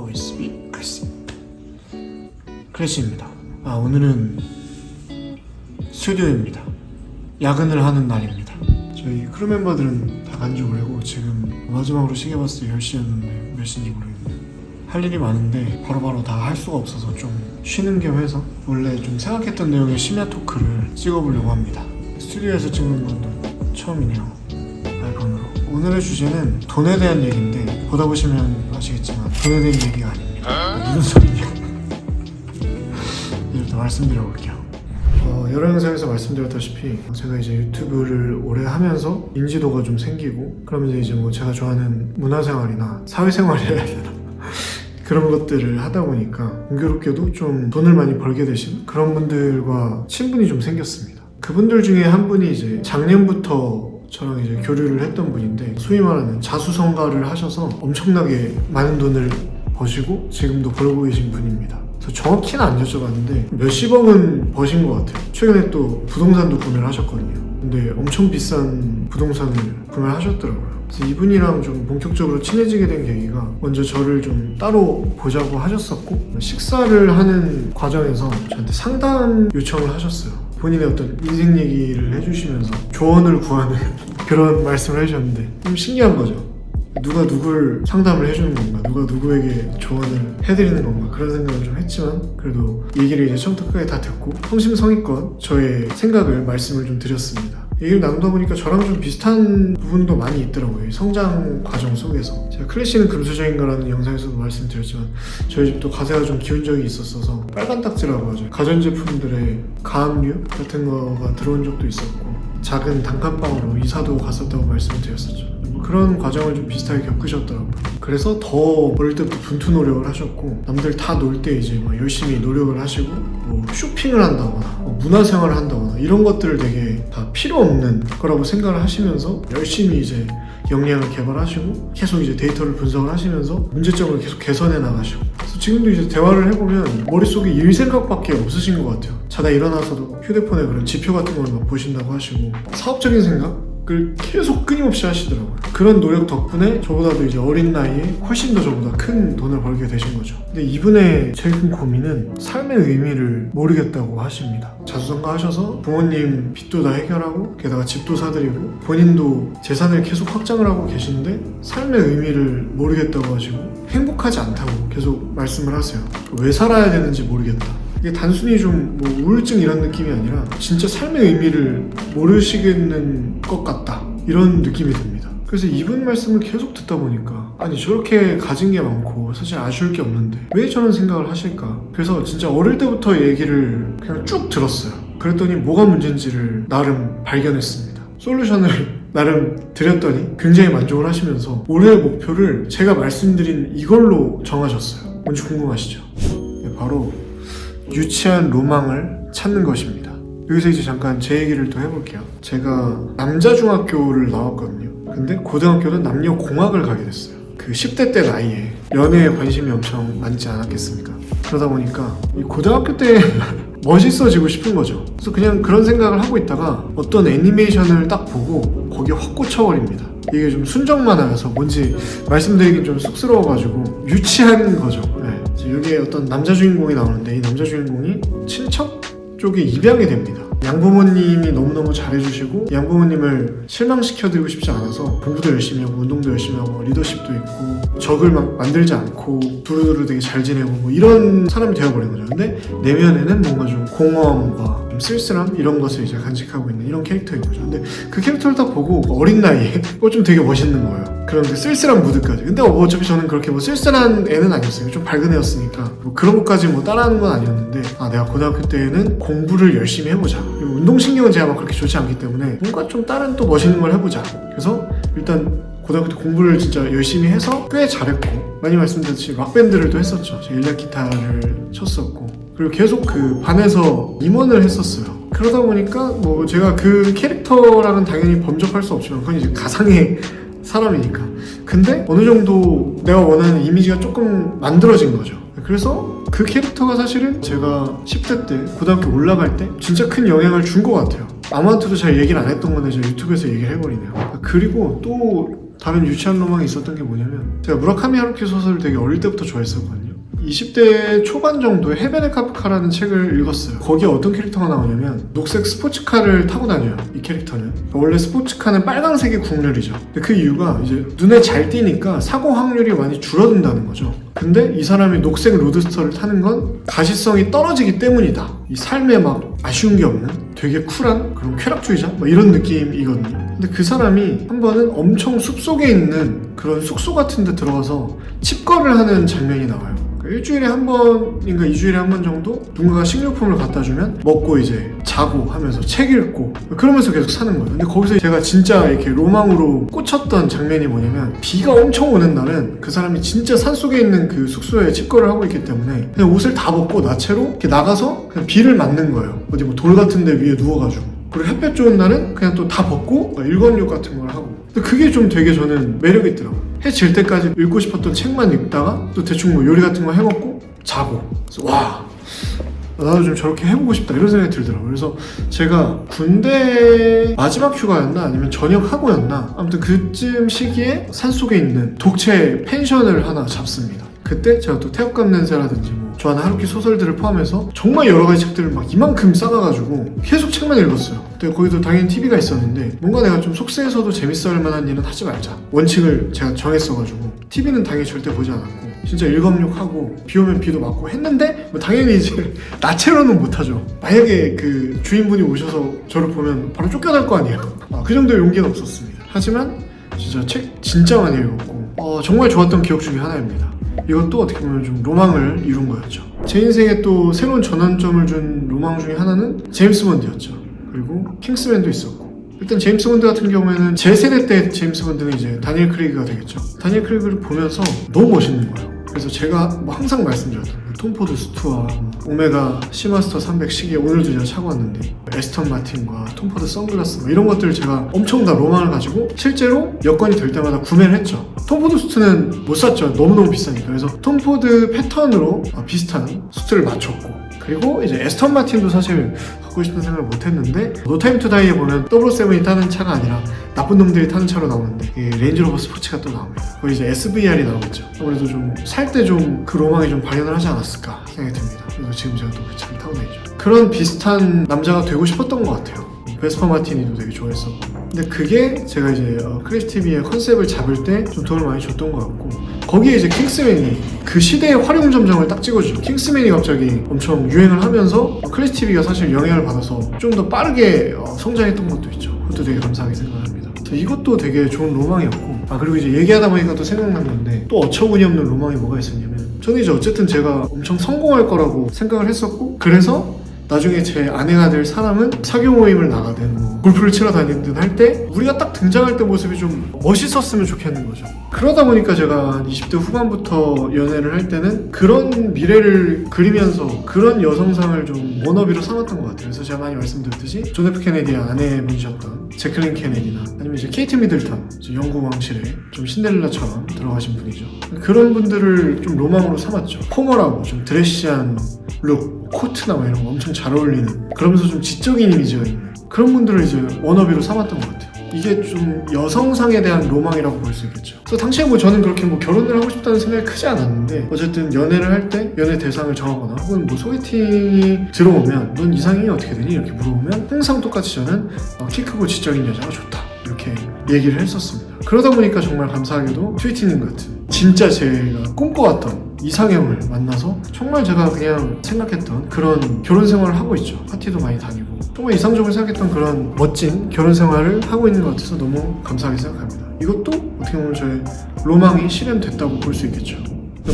How is we 클래시입니다. 오늘은 스튜디오입니다. 야근을 하는 날입니다. 저희 크루 멤버들은 다 간지 오래고 지금 마지막으로 시계 봤을 때 10시였는데 몇 시인지 모르겠네요. 할 일이 많은데 바로바로 다 할 수가 없어서 좀 쉬는 겸 해서 원래 좀 생각했던 내용의 심야 토크를 찍어보려고 합니다. 스튜디오에서 찍는 건 처음이네요. 아이폰으로. 오늘의 주제는 돈에 대한 얘기인데 보다 보시면 아시겠지만 돈에 대한 얘기가 아닙니다. 무슨 소리냐. 이제부터 말씀드려 볼게요. 여러 영상에서 말씀드렸다시피 제가 이제 유튜브를 오래 하면서 인지도가 좀 생기고 그러면서 이제 뭐 제가 좋아하는 문화생활이나 사회생활을 해야 되나 그런 것들을 하다 보니까 공교롭게도 좀 돈을 많이 벌게 되신 그런 분들과 친분이 좀 생겼습니다. 그분들 중에 한 분이 이제 작년부터 저랑 이제 교류를 했던 분인데 소위 말하는 자수성가를 하셔서 엄청나게 많은 돈을 버시고 지금도 벌고 계신 분입니다. 정확히는 안 여쭤봤는데 몇십억은 버신 것 같아요. 최근에 또 부동산도 구매를 하셨거든요. 근데 엄청 비싼 부동산을 구매를 하셨더라고요. 그래서 이분이랑 좀 본격적으로 친해지게 된 계기가 먼저 저를 좀 따로 보자고 하셨었고 식사를 하는 과정에서 저한테 상담 요청을 하셨어요. 본인의 어떤 인생 얘기를 해주시면서 조언을 구하는 그런 말씀을 해주셨는데 좀 신기한 거죠. 누가 누굴 상담을 해주는 건가, 누가 누구에게 조언을 해드리는 건가 그런 생각을 좀 했지만 그래도 얘기를 이제 처음부터 끝까지 다 듣고 성심성의껏 저의 생각을 말씀을 좀 드렸습니다. 얘기를 나누다 보니까 저랑 좀 비슷한 부분도 많이 있더라고요. 성장 과정 속에서 제가 클래시는 금수저인가라는 영상에서도 말씀드렸지만 저희 집도 가세가 좀 기운 적이 있었어서 빨간 딱지라고 하죠. 가전제품들의 가압류 같은 거가 들어온 적도 있었고 작은 단칸방으로 이사도 갔었다고 말씀을 드렸었죠. 그런 과정을 좀 비슷하게 겪으셨더라고요. 그래서 더 어릴 때부터 분투 노력을 하셨고 남들 다 놀 때 이제 막 열심히 노력을 하시고 뭐 쇼핑을 한다거나 뭐 문화생활을 한다거나 이런 것들을 되게 다 필요 없는 거라고 생각을 하시면서 열심히 이제 역량을 개발하시고 계속 이제 데이터를 분석을 하시면서 문제점을 계속 개선해 나가시고 그래서 지금도 이제 대화를 해보면 머릿속에 일 생각밖에 없으신 것 같아요. 자다 일어나서도 휴대폰에 그런 지표 같은 걸 막 보신다고 하시고 사업적인 생각을 계속 끊임없이 하시더라고요. 그런 노력 덕분에 저보다도 이제 어린 나이에 훨씬 더 저보다 큰 돈을 벌게 되신 거죠. 근데 이분의 제일 큰 고민은 삶의 의미를 모르겠다고 하십니다. 자수성가 하셔서 부모님 빚도 다 해결하고 게다가 집도 사드리고 본인도 재산을 계속 확장을 하고 계시는데 삶의 의미를 모르겠다고 하시고 행복하지 않다고 계속 말씀을 하세요. 왜 살아야 되는지 모르겠다. 이게 단순히 좀 뭐 우울증 이런 느낌이 아니라 진짜 삶의 의미를 모르시겠는 것 같다 이런 느낌이 듭니다. 그래서 이분 말씀을 계속 듣다 보니까 아니 저렇게 가진 게 많고 사실 아쉬울 게 없는데 왜 저런 생각을 하실까. 그래서 진짜 어릴 때부터 얘기를 그냥 쭉 들었어요. 그랬더니 뭐가 문제인지를 나름 발견했습니다. 솔루션을 나름 드렸더니 굉장히 만족을 하시면서 올해의 목표를 제가 말씀드린 이걸로 정하셨어요. 뭔지 궁금하시죠? 네, 바로 유치한 로망을 찾는 것입니다. 여기서 이제 잠깐 제 얘기를 또 해볼게요. 제가 남자 중학교를 나왔거든요. 근데 고등학교는 남녀 공학을 가게 됐어요. 그 10대 때 나이에 연애에 관심이 엄청 많지 않았겠습니까? 그러다 보니까 이 고등학교 때 멋있어지고 싶은 거죠. 그래서 그냥 그런 생각을 하고 있다가 어떤 애니메이션을 딱 보고 거기에 확 꽂혀버립니다. 이게 좀 순정만화여서 뭔지 말씀드리긴 좀 쑥스러워가지고 유치한 거죠. 네. 여기에 어떤 남자 주인공이 나오는데 이 남자 주인공이 친척 쪽에 입양이 됩니다. 양부모님이 너무너무 잘해주시고 양부모님을 실망시켜드리고 싶지 않아서 공부도 열심히 하고 운동도 열심히 하고 리더십도 있고 적을 막 만들지 않고 두루두루 되게 잘 지내고 뭐 이런 사람이 되어버린 거죠. 근데 내면에는 뭔가 좀 공허함과 좀 쓸쓸함 이런 것을 이제 간직하고 있는 이런 캐릭터인 거죠. 근데 그 캐릭터를 딱 보고 어린 나이에 좀 되게 멋있는 거예요. 그런 그 쓸쓸한 무드까지. 근데 어차피 저는 그렇게 뭐 쓸쓸한 애는 아니었어요. 좀 밝은 애였으니까 뭐 그런 것까지 뭐 따라하는 건 아니었는데 내가 고등학교 때에는 공부를 열심히 해보자. 그리고 운동신경은 제가 막 그렇게 좋지 않기 때문에 뭔가 좀 다른 또 멋있는 걸 해보자. 그래서 일단 고등학교 때 공부를 진짜 열심히 해서 꽤 잘했고 많이 말씀드렸듯이 락밴드를 또 했었죠. 제가 일렉 기타를 쳤었고 그리고 계속 그 반에서 임원을 했었어요. 그러다 보니까 뭐 제가 그 캐릭터랑은 당연히 범접할 수 없지만 그건 이제 가상의 사람이니까. 근데 어느 정도 내가 원하는 이미지가 조금 만들어진 거죠. 그래서 그 캐릭터가 사실은 제가 10대 때 고등학교 올라갈 때 진짜 큰 영향을 준 것 같아요. 아무한테도 잘 얘기를 안 했던 건데 제가 유튜브에서 얘기를 해버리네요. 그리고 또 다른 유치한 로망이 있었던 게 뭐냐면 제가 무라카미 하루키 소설을 되게 어릴 때부터 좋아했었거든요. 20대 초반 정도에 해변의 카프카라는 책을 읽었어요. 거기에 어떤 캐릭터가 나오냐면 녹색 스포츠카를 타고 다녀요. 이 캐릭터는 원래 스포츠카는 빨강색이 국룰이죠. 근데 그 이유가 이제 눈에 잘 띄니까 사고 확률이 많이 줄어든다는 거죠. 근데 이 사람이 녹색 로드스터를 타는 건 가시성이 떨어지기 때문이다. 이 삶에 막 아쉬운 게 없는 되게 쿨한 그런 쾌락주의자 뭐 이런 느낌이거든요. 근데 그 사람이 한 번은 엄청 숲속에 있는 그런 숙소 같은 데 들어가서 칩거를 하는 장면이 나와요. 일주일에 한 번인가 2주일에 한 번 정도 누군가가 식료품을 갖다 주면 먹고 이제 자고 하면서 책 읽고 그러면서 계속 사는 거예요. 근데 거기서 제가 진짜 이렇게 로망으로 꽂혔던 장면이 뭐냐면 비가 엄청 오는 날은 그 사람이 진짜 산속에 있는 그 숙소에 칩거를 하고 있기 때문에 그냥 옷을 다 벗고 나체로 이렇게 나가서 그냥 비를 맞는 거예요. 어디 뭐 돌 같은 데 위에 누워가지고. 그리고 햇볕 좋은 날은 그냥 또 다 벗고 일광욕 같은 걸 하고. 근데 그게 좀 되게 저는 매력이 있더라고요. 해 질 때까지 읽고 싶었던 책만 읽다가 또 대충 뭐 요리 같은 거 해먹고 자고. 그래서 와, 나도 좀 저렇게 해보고 싶다 이런 생각이 들더라고요. 그래서 제가 군대 마지막 휴가였나 아니면 전역하고였나 아무튼 그쯤 시기에 산속에 있는 독채 펜션을 하나 잡습니다. 그때 제가 또 태엽감 냄새라든지 뭐 좋아하는 하루키 소설들을 포함해서 정말 여러 가지 책들을 막 이만큼 싸가가지고 계속 책만 읽었어요. 근데 거기도 당연히 TV가 있었는데 뭔가 내가 좀 속세에서도 재밌어 할 만한 일은 하지 말자 원칙을 제가 정했어가지고 TV는 당연히 절대 보지 않았고 진짜 일광욕하고 비 오면 비도 맞고 했는데 뭐 당연히 이제 나체로는 못하죠. 만약에 그 주인분이 오셔서 저를 보면 바로 쫓겨날 거 아니에요. 그 정도의 용기는 없었습니다. 하지만 진짜 책 진짜 많이 읽었고 정말 좋았던 기억 중에 하나입니다. 이것도 어떻게 보면 좀 로망을 이룬 거였죠. 제 인생에 또 새로운 전환점을 준 로망 중에 하나는 제임스 본드였죠. 그리고 킹스맨도 있었고 일단 제임스 본드 같은 경우에는 제 세대 때 제임스 본드는 이제 다니엘 크레이그가 되겠죠. 다니엘 크레이그를 보면서 너무 멋있는 거예요. 그래서 제가 뭐 항상 말씀드렸던 톰 포드 수트와 오메가 시마스터 300 시계 오늘도 제가 차고 왔는데 에스턴 마틴과 톰 포드 선글라스 뭐 이런 것들을 제가 엄청 다 로망을 가지고 실제로 여건이 될 때마다 구매를 했죠. 톰 포드 수트는 못 샀죠. 너무너무 비싸니까. 그래서 톰 포드 패턴으로 비슷한 수트를 맞췄고 그리고 이제 에스턴 마틴도 사실 갖고 싶은 생각을 못했는데 노타임 투 다이에 보면 007이 타는 차가 아니라 나쁜 놈들이 타는 차로 나오는데 레인지로버 스포츠가 또 나옵니다. 거기 이제 SVR이 나오겠죠. 아무래도 좀 살 때 좀 그 로망이 좀 발현을 하지 않았을까 생각이 듭니다. 그래서 지금 제가 또 그 차를 타고 다니죠. 그런 비슷한 남자가 되고 싶었던 것 같아요. 베스퍼 마티니도 되게 좋아했었고 근데 그게 제가 이제 크래시 TV의 컨셉을 잡을 때 좀 도움을 많이 줬던 것 같고 거기에 이제 킹스맨이 그 시대의 활용점정을 딱 찍어주죠. 킹스맨이 갑자기 엄청 유행을 하면서 크래시 TV가 사실 영향을 받아서 좀 더 빠르게 성장했던 것도 있죠. 그것도 되게 감사하게 생각합니다. 이것도 되게 좋은 로망이었고 그리고 이제 얘기하다 보니까 또 생각난 건데 또 어처구니 없는 로망이 뭐가 있었냐면 저는 이제 어쨌든 제가 엄청 성공할 거라고 생각을 했었고 그래서 나중에 제 아내가 될 사람은 사교 모임을 나가든 뭐 골프를 치러 다니든 할 때 우리가 딱 등장할 때 모습이 좀 멋있었으면 좋겠는 거죠. 그러다 보니까 제가 20대 후반부터 연애를 할 때는 그런 미래를 그리면서 그런 여성상을 좀 워너비로 삼았던 것 같아요. 그래서 제가 많이 말씀드렸듯이 존 F 케네디의 아내분이셨던 제클린 케네디나 아니면 이제 케이트 미들턴 영국 왕실에 좀 신데렐라처럼 들어가신 분이죠. 그런 분들을 좀 로망으로 삼았죠. 포멀하고 좀 드레시한 룩 코트나 뭐 이런 거 엄청 잘 어울리는 그러면서 좀 지적인 이미지가 있는 그런 분들을 이제 워너비로 삼았던 것 같아요. 이게 좀 여성상에 대한 로망이라고 볼 수 있겠죠. 그래서 당시에 뭐 저는 그렇게 뭐 결혼을 하고 싶다는 생각이 크지 않았는데 어쨌든 연애를 할 때 연애 대상을 정하거나 혹은 뭐 소개팅이 들어오면 넌 이상형이 어떻게 되니? 이렇게 물어보면 항상 똑같이 저는 키 크고 지적인 여자가 좋다 이렇게 얘기를 했었습니다. 그러다 보니까 정말 감사하게도 스위티님 같은 진짜 제가 꿈꿔왔던 이상형을 만나서 정말 제가 그냥 생각했던 그런 결혼 생활을 하고 있죠. 파티도 많이 다니고 정말 이상적으로 생각했던 그런 멋진 결혼 생활을 하고 있는 것 같아서 너무 감사하게 생각합니다. 이것도 어떻게 보면 저의 로망이 실현됐다고 볼 수 있겠죠.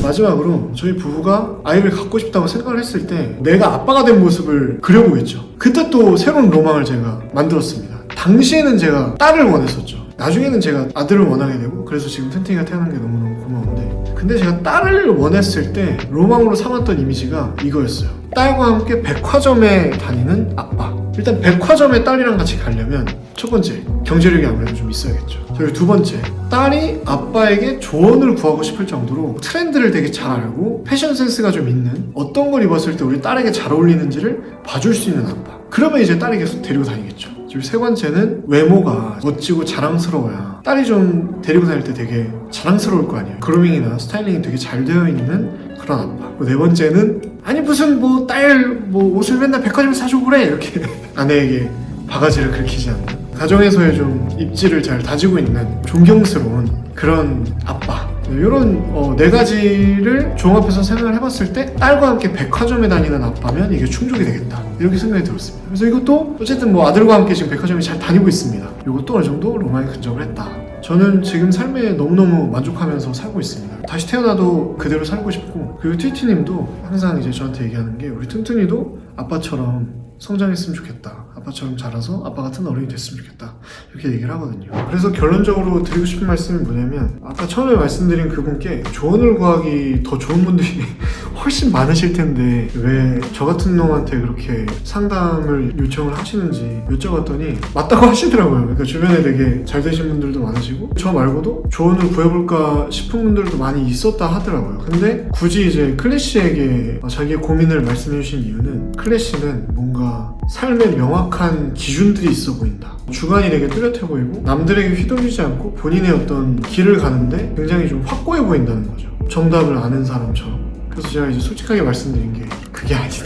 마지막으로 저희 부부가 아이를 갖고 싶다고 생각을 했을 때 내가 아빠가 된 모습을 그려보겠죠. 그때 또 새로운 로망을 제가 만들었습니다. 당시에는 제가 딸을 원했었죠. 나중에는 제가 아들을 원하게 되고 그래서 지금 튼튼이가 태어난 게 너무너무 고마운데 근데 제가 딸을 원했을 때 로망으로 삼았던 이미지가 이거였어요. 딸과 함께 백화점에 다니는 아빠. 일단 백화점에 딸이랑 같이 가려면 첫 번째 경제력이 아무래도 좀 있어야겠죠. 그리고 두 번째 딸이 아빠에게 조언을 구하고 싶을 정도로 트렌드를 되게 잘 알고 패션 센스가 좀 있는 어떤 걸 입었을 때 우리 딸에게 잘 어울리는지를 봐줄 수 있는 아빠. 그러면 이제 딸이 계속 데리고 다니겠죠. 그리고 세 번째는 외모가 멋지고 자랑스러워야 딸이 좀 데리고 다닐 때 되게 자랑스러울 거 아니에요. 그루밍이나 스타일링이 되게 잘 되어 있는 그런 아빠. 네 번째는 아니 무슨 뭐 딸 뭐 옷을 맨날 백화점에서 사주고 그래 이렇게 아내에게 바가지를 긁히지 않는, 가정에서의 좀 입지를 잘 다지고 있는 존경스러운 그런 아빠. 이런 네 가지를 종합해서 생각을 해봤을 때 딸과 함께 백화점에 다니는 아빠면 이게 충족이 되겠다 이렇게 생각이 들었습니다. 그래서 이것도 어쨌든 뭐 아들과 함께 지금 백화점에 잘 다니고 있습니다. 이것도 어느 정도 로망에 근접을 했다. 저는 지금 삶에 너무너무 만족하면서 살고 있습니다. 다시 태어나도 그대로 살고 싶고, 그리고 튜티님도 항상 이제 저한테 얘기하는 게 우리 튼튼이도 아빠처럼 성장했으면 좋겠다, 아빠처럼 자라서 아빠 같은 어른이 됐으면 좋겠다 이렇게 얘기를 하거든요. 그래서 결론적으로 드리고 싶은 말씀이 뭐냐면, 아까 처음에 말씀드린 그분께 조언을 구하기 더 좋은 분들이 훨씬 많으실 텐데 왜 저 같은 놈한테 그렇게 상담을 요청을 하시는지 여쭤봤더니 맞다고 하시더라고요. 그러니까 주변에 되게 잘 되신 분들도 많으시고 저 말고도 조언을 구해볼까 싶은 분들도 많이 있었다 하더라고요. 근데 굳이 이제 클래시에게 자기의 고민을 말씀해 주신 이유는, 클래시는 뭔가 삶에 명확한 기준들이 있어 보인다, 주관이 되게 뚜렷해 보이고 남들에게 휘둘리지 않고 본인의 어떤 길을 가는데 굉장히 좀 확고해 보인다는 거죠. 정답을 아는 사람처럼. 그래서 제가 이제 솔직하게 말씀드린 게 그게 아니다.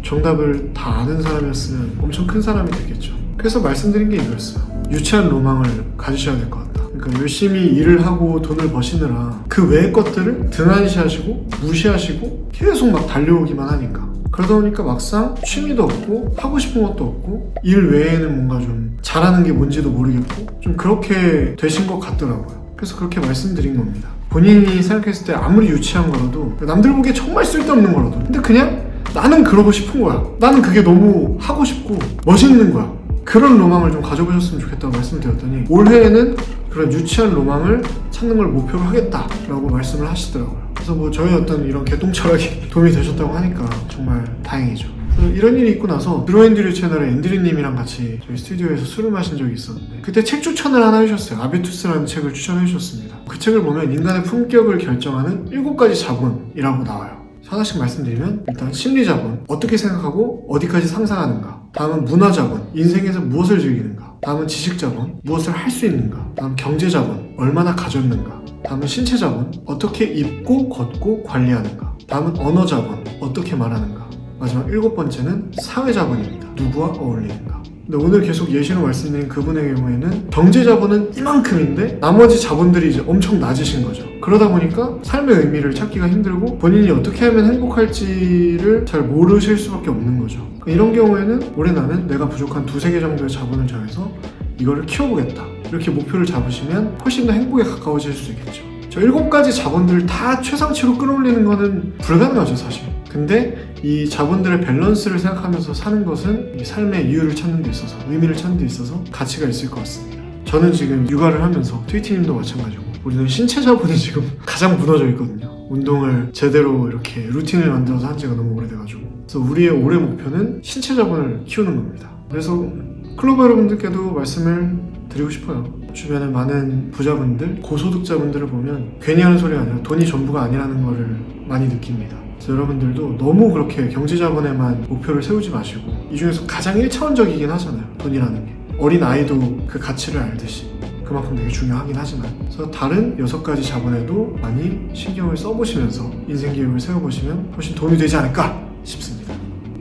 정답을 다 아는 사람이었으면 엄청 큰 사람이 됐겠죠. 그래서 말씀드린 게 이거였어요. 유치한 로망을 가지셔야 될 것 같다. 그러니까 열심히 일을 하고 돈을 버시느라 그 외의 것들을 등한시하시고 무시하시고 계속 막 달려오기만 하니까, 그러다 보니까 막상 취미도 없고 하고 싶은 것도 없고 일 외에는 뭔가 좀 잘하는 게 뭔지도 모르겠고 좀 그렇게 되신 것 같더라고요. 그래서 그렇게 말씀드린 겁니다. 본인이 생각했을 때 아무리 유치한 거라도, 남들 보기에 정말 쓸데없는 거라도, 근데 그냥 나는 그러고 싶은 거야, 나는 그게 너무 하고 싶고 멋있는 거야, 그런 로망을 좀 가져보셨으면 좋겠다고 말씀드렸더니 올해에는 그런 유치한 로망을 찾는 걸 목표로 하겠다라고 말씀을 하시더라고요. 그래서 뭐 저희 어떤 이런 개똥 철학이 도움이 되셨다고 하니까 정말 다행이죠. 이런 일이 있고 나서 드로앤드류 채널의 앤드류님이랑 같이 저희 스튜디오에서 술을 마신 적이 있었는데, 그때 책 추천을 하나 해주셨어요. 아비투스라는 책을 추천해 주셨습니다. 그 책을 보면 인간의 품격을 결정하는 7가지 자본이라고 나와요. 하나씩 말씀드리면, 일단 심리자본, 어떻게 생각하고 어디까지 상상하는가. 다음은 문화자본, 인생에서 무엇을 즐기는가. 다음은 지식자본, 무엇을 할 수 있는가. 다음 경제자본, 얼마나 가졌는가. 다음은 신체자본, 어떻게 입고 걷고 관리하는가. 다음은 언어자본, 어떻게 말하는가. 마지막 7번째는 사회자본입니다. 누구와 어울리는가. 근데 오늘 계속 예시로 말씀드린 그분의 경우에는 경제자본은 이만큼인데 나머지 자본들이 이제 엄청 낮으신 거죠. 그러다 보니까 삶의 의미를 찾기가 힘들고 본인이 어떻게 하면 행복할지를 잘 모르실 수밖에 없는 거죠. 이런 경우에는 올해 나는 내가 부족한 2-3개 정도의 자본을 정해서 이거를 키워보겠다, 이렇게 목표를 잡으시면 훨씬 더 행복에 가까워질 수 있겠죠. 저 7가지 자본들을 다 최상치로 끌어올리는 거는 불가능하죠, 사실. 근데 이 자본들의 밸런스를 생각하면서 사는 것은 이 삶의 이유를 찾는 데 있어서, 의미를 찾는 데 있어서 가치가 있을 것 같습니다. 저는 지금 육아를 하면서, 트위티님도 마찬가지고 우리는 신체 자본이 지금 가장 무너져 있거든요. 운동을 제대로 이렇게 루틴을 만들어서 한 지가 너무 오래돼가지고. 그래서 우리의 올해 목표는 신체 자본을 키우는 겁니다. 그래서 클로버 여러분들께도 말씀을 드리고 싶어요. 주변에 많은 부자분들, 고소득자분들을 보면 괜히 하는 소리가 아니라 돈이 전부가 아니라는 거를 많이 느낍니다. 그래서 여러분들도 너무 그렇게 경제자본에만 목표를 세우지 마시고, 이 중에서 가장 1차원적이긴 하잖아요, 돈이라는 게. 어린 아이도 그 가치를 알듯이 그만큼 되게 중요하긴 하지만, 그래서 다른 6가지 자본에도 많이 신경을 써보시면서 인생 계획을 세워보시면 훨씬 도움이 되지 않을까 싶습니다.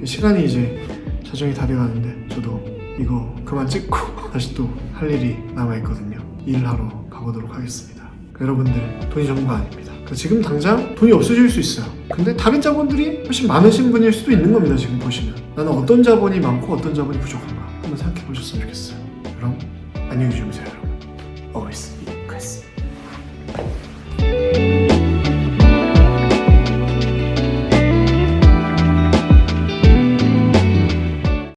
시간이 이제 자정이 다 돼가는데 저도 이거 그만 찍고 다시 또 할 일이 남아있거든요. 일하러 가보도록 하겠습니다. 여러분들, 돈이 전부가 아닙니다. 지금 당장 돈이 없어질 수 있어요. 근데 다른 자본들이 훨씬 많으신 분일 수도 있는 겁니다. 지금 보시면 나는 어떤 자본이 많고 어떤 자본이 부족한가 한번 생각해 보셨으면 좋겠어요. 그럼 안녕히 주무세요, 여러분.